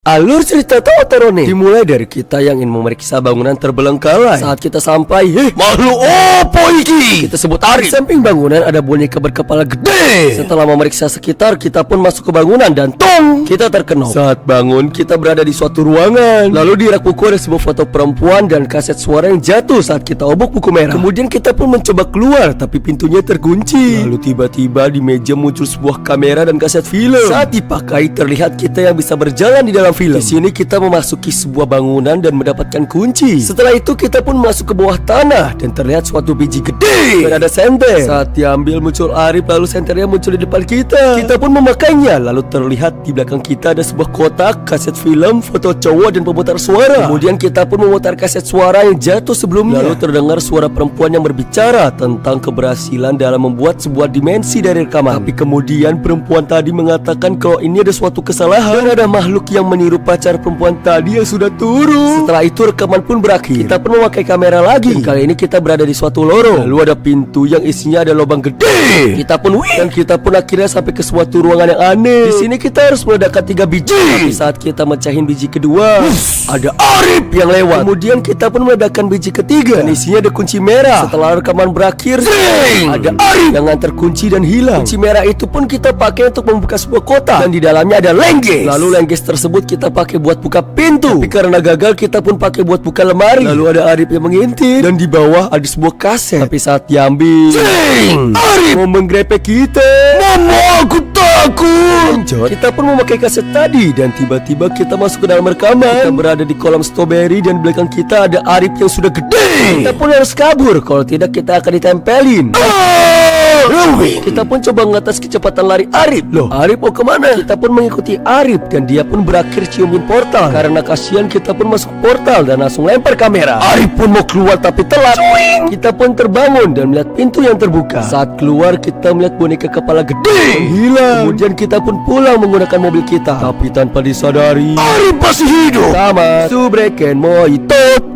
Alur cerita Totoro dimulai dari kita yang ingin memeriksa bangunan terbelengkalai. Saat kita sampai, makhluk opo iki? Kita sebut Arif. Di samping bangunan ada boneka berkepala gede. Setelah memeriksa sekitar, kita pun masuk ke bangunan dan tong, kita terkenal. Saat bangun, kita berada di suatu ruangan. Lalu di rak buku ada sebuah foto perempuan dan kaset suara yang jatuh saat kita obok buku merah. Kemudian kita pun mencoba keluar, tapi pintunya terkunci. Lalu tiba-tiba di meja muncul sebuah kamera dan kaset film. Saat dipakai, terlihat kita yang bisa berjalan di dalam film. Di sini kita memasuki sebuah bangunan dan mendapatkan kunci. Setelah itu kita pun masuk ke bawah tanah dan terlihat suatu biji gede dan ada senter. Saat diambil muncul Arif, lalu senternya muncul di depan kita. Kita pun memakainya. Lalu terlihat di belakang kita ada sebuah kotak, kaset film, foto cowok dan pemutar suara. Kemudian kita pun memutar kaset suara yang jatuh sebelumnya. Lalu terdengar suara perempuan yang berbicara tentang keberhasilan dalam membuat sebuah dimensi dari rekaman. Tapi kemudian perempuan tadi mengatakan kalau ini ada suatu kesalahan dan ada makhluk yang meniru pacar perempuan tadi yang sudah turun. Setelah itu rekaman pun berakhir. Kita pun memakai kamera lagi. Dan kali ini kita berada di suatu lorong. Lalu ada pintu yang isinya ada lubang gede. Kita pun dan kita pun akhirnya sampai ke suatu ruangan yang aneh. Di sini kita harus meledakkan 3 biji. Tapi saat kita mecahin biji kedua, ada Arif yang lewat. Kemudian kita pun meledakkan biji ketiga dan isinya ada kunci merah. Setelah rekaman berakhir, ada Arif yang terkunci dan hilang. Kunci merah itu pun kita pakai untuk membuka sebuah kotak dan di dalamnya ada lengges. Lalu lengges tersebut kita pakai buat buka pintu. Tapi karena gagal, kita pun pakai buat buka lemari. Lalu ada Arif yang mengintip dan di bawah ada sebuah kaset. Tapi saat diambil, Arif mau menggrepek kita. Mama, aku takut. Kita pun memakai kaset tadi dan tiba-tiba kita masuk ke dalam rekaman. Kita berada di kolam strawberry dan di belakang kita ada Arif yang sudah gede. Kita pun harus kabur, kalau tidak kita akan ditempelin. Kita pun coba mengatas kecepatan lari Arif. Loh, Arif mau kemana? Kita pun mengikuti Arif dan dia pun berakhir ciumin portal. Karena kasihan, kita pun masuk portal dan langsung lempar kamera. Arif pun mau keluar tapi telat. Kita pun terbangun dan melihat pintu yang terbuka. Saat keluar kita melihat boneka kepala gede hilang. Kemudian kita pun pulang menggunakan mobil kita. Tapi tanpa disadari, Arif masih hidup. Sama Subreken Moito.